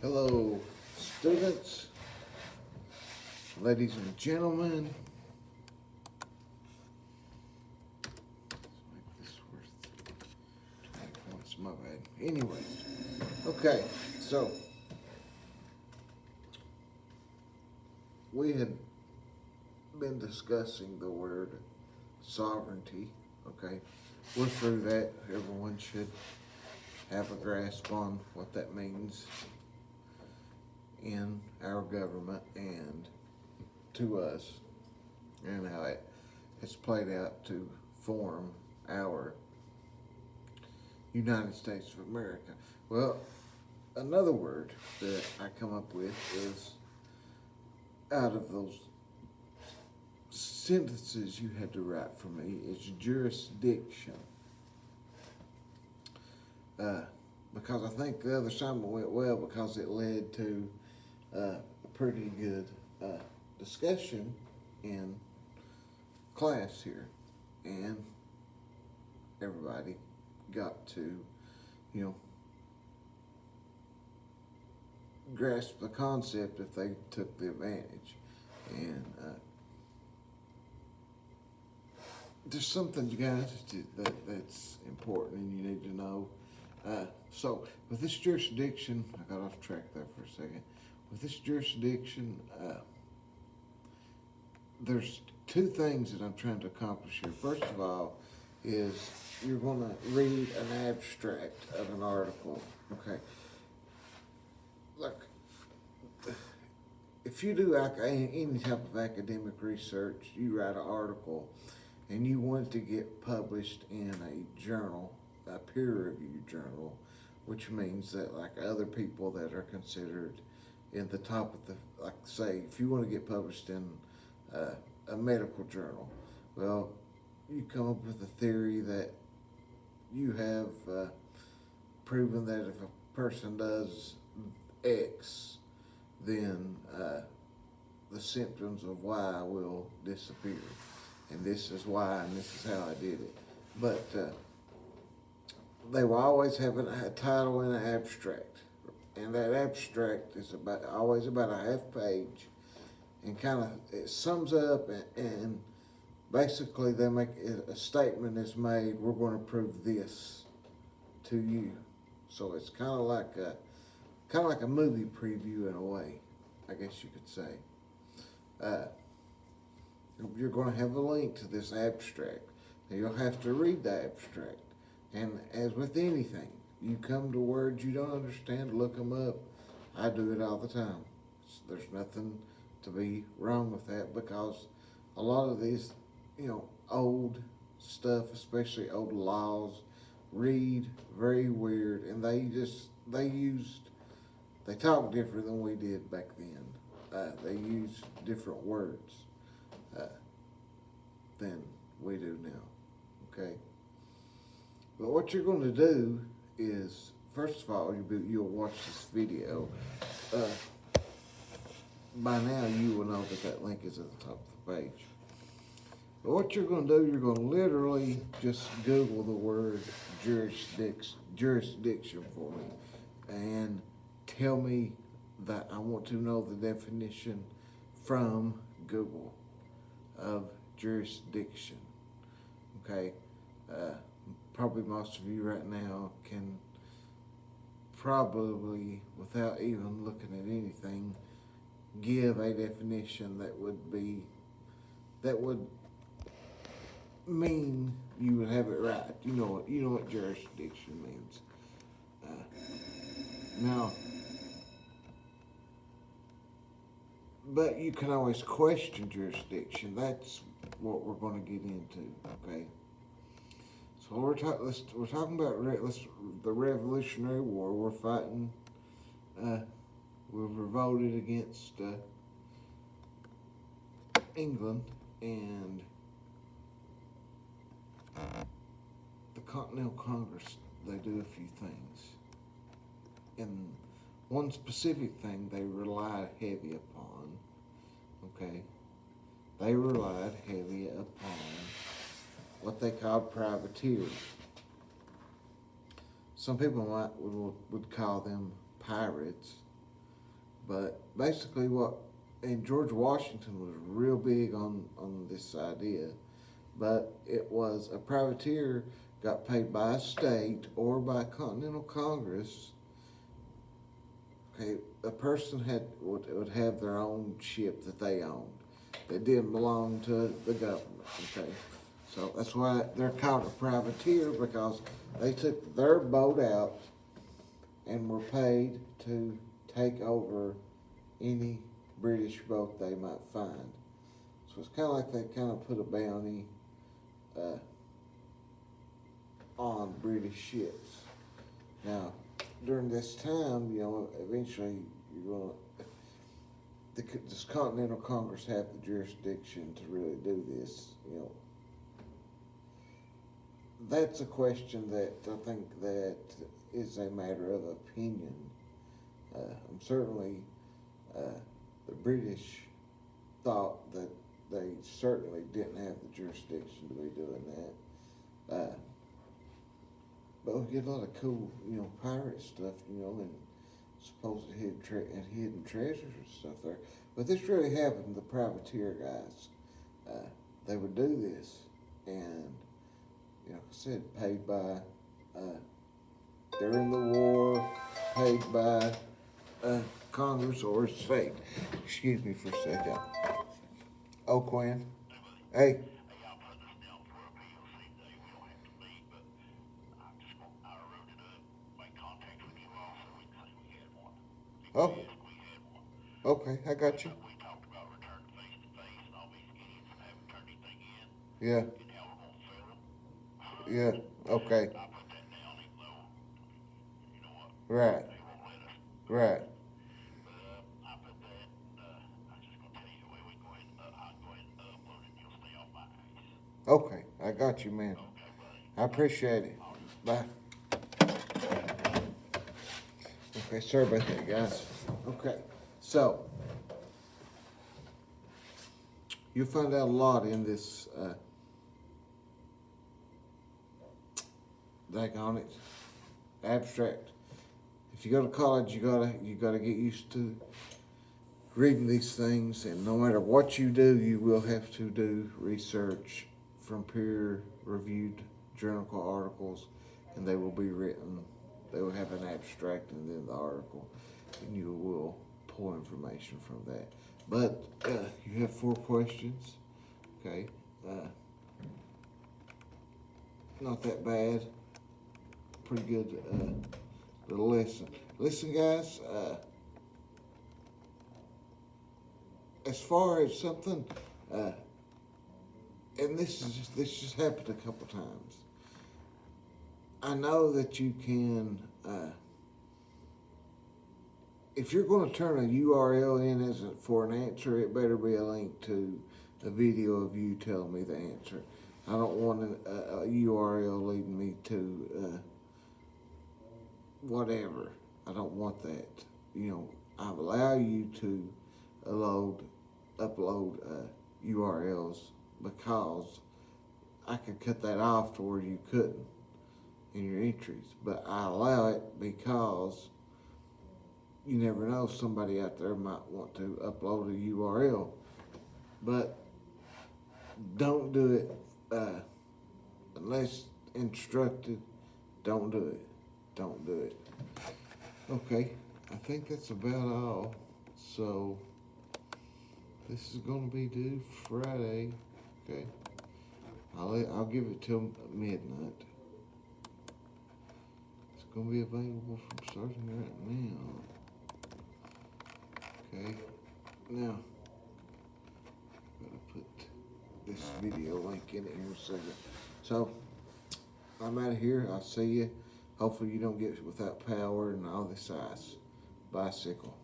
Hello, students, ladies and gentlemen. Let's make this worth 20 points, my bad. Anyways, okay, so we had been discussing the word sovereignty, okay? We're through that. Everyone should have a grasp on what that means in our government and to us, and how it has played out to form our United States of America. Well, another word that I come up with is, out of those sentences you had to write for me, is jurisdiction. Because I think the other assignment went well because it led to a pretty good discussion in class here, and everybody got to, grasp the concept if they took the advantage. And there's something, you guys, that's important and you need to know. So with this jurisdiction, I got off track there for a second. With this jurisdiction, there's two things that I'm trying to accomplish here. First of all, is you're going to read an abstract of an article. Okay. Look, if you do any type of academic research, you write an article and you want to get published in a journal, a peer-reviewed journal, which means that like other people that are considered in the top of the, like say, if you want to get published in a medical journal, well, you come up with a theory that you have proven that if a person does X, then the symptoms of Y will disappear. And this is why, and this is how I did it. But they will always have a title and an abstract. And that abstract is always about a half page, and kind of it sums up, and basically they make a statement is made, we're going to prove this to you. So it's kind of like a movie preview in a way, I guess you could say. You're going to have a link to this abstract. And you'll have to read the abstract. And as with anything, you come to words you don't understand, look them up. I do it all the time. There's nothing to be wrong with that, because a lot of these, old stuff, especially old laws, read very weird, and they talk different than we did back then. They use different words than we do now, okay? But what you're going to do is, first of all, you'll watch this video. By now, you will know that link is at the top of the page. But what you're going to do, you're going to literally just Google the word jurisdiction for me, and tell me that I want to know the definition from Google of jurisdiction. Okay, probably most of you right now can probably, without even looking at anything, give a definition that would mean you would have it right. You know what jurisdiction means. Now, but you can always question jurisdiction. That's what we're going to get into, okay? So we're talking about the Revolutionary War. We're fighting. We've revolted against England, and the Continental Congress. They do a few things, and one specific thing they relied heavy upon. Okay, they relied heavy upon what they called privateers. Some people would call them pirates, But basically and George Washington was real big on this idea, but it was a privateer got paid by a state or by Continental Congress. Okay, a person would have their own ship that they owned. That didn't belong to the government. Okay, so that's why they're called a privateer, because they took their boat out and were paid to take over any British boat they might find. So it's kind of like they kind of put a bounty on British ships. Now, during this time, eventually you're going to, does Continental Congress have the jurisdiction to really do this? That's a question that I think that is a matter of opinion. I'm certainly, the British thought that they certainly didn't have the jurisdiction to be doing that. But we get a lot of cool, pirate stuff, and supposed hidden treasures and stuff there. But this really happened to the privateer guys. They would do this, and, like I said, paid by, during the war, paid by Congress or state. Excuse me for a second. Oh, Quinn. Hey. Oh, okay, I got you. Yeah, yeah, okay. Right, right. Okay, I got you, man. I appreciate it. Bye. Okay, sorry about that, guys. Okay, so you'll find out a lot in this, daggone it, abstract. If you go to college, you gotta get used to reading these things, and no matter what you do, you will have to do research from peer-reviewed journal articles, and they will be written. They will have an abstract and then the article, and you will pull information from that. But you have 4 questions, okay? Not that bad. Pretty good little lesson. Listen, guys. As far as something, and this just happened a couple times. I know that you can, if you're going to turn a URL in for an answer, it better be a link to a video of you telling me the answer. I don't want a URL leading me to whatever. I don't want that. I allow you to upload URLs because I could cut that off to where you couldn't in your entries. But I allow it because you never know, somebody out there might want to upload a URL. But don't do it unless instructed. Don't do it. Don't do it. Okay, I think that's about all. So this is gonna be due Friday. Okay, I'll give it till midnight. It's gonna be available from starting right now. Okay, now I'm gonna put this video link in here in a second. So I'm out of here. I'll see you. Hopefully you don't get without power and all this ice. Bicycle.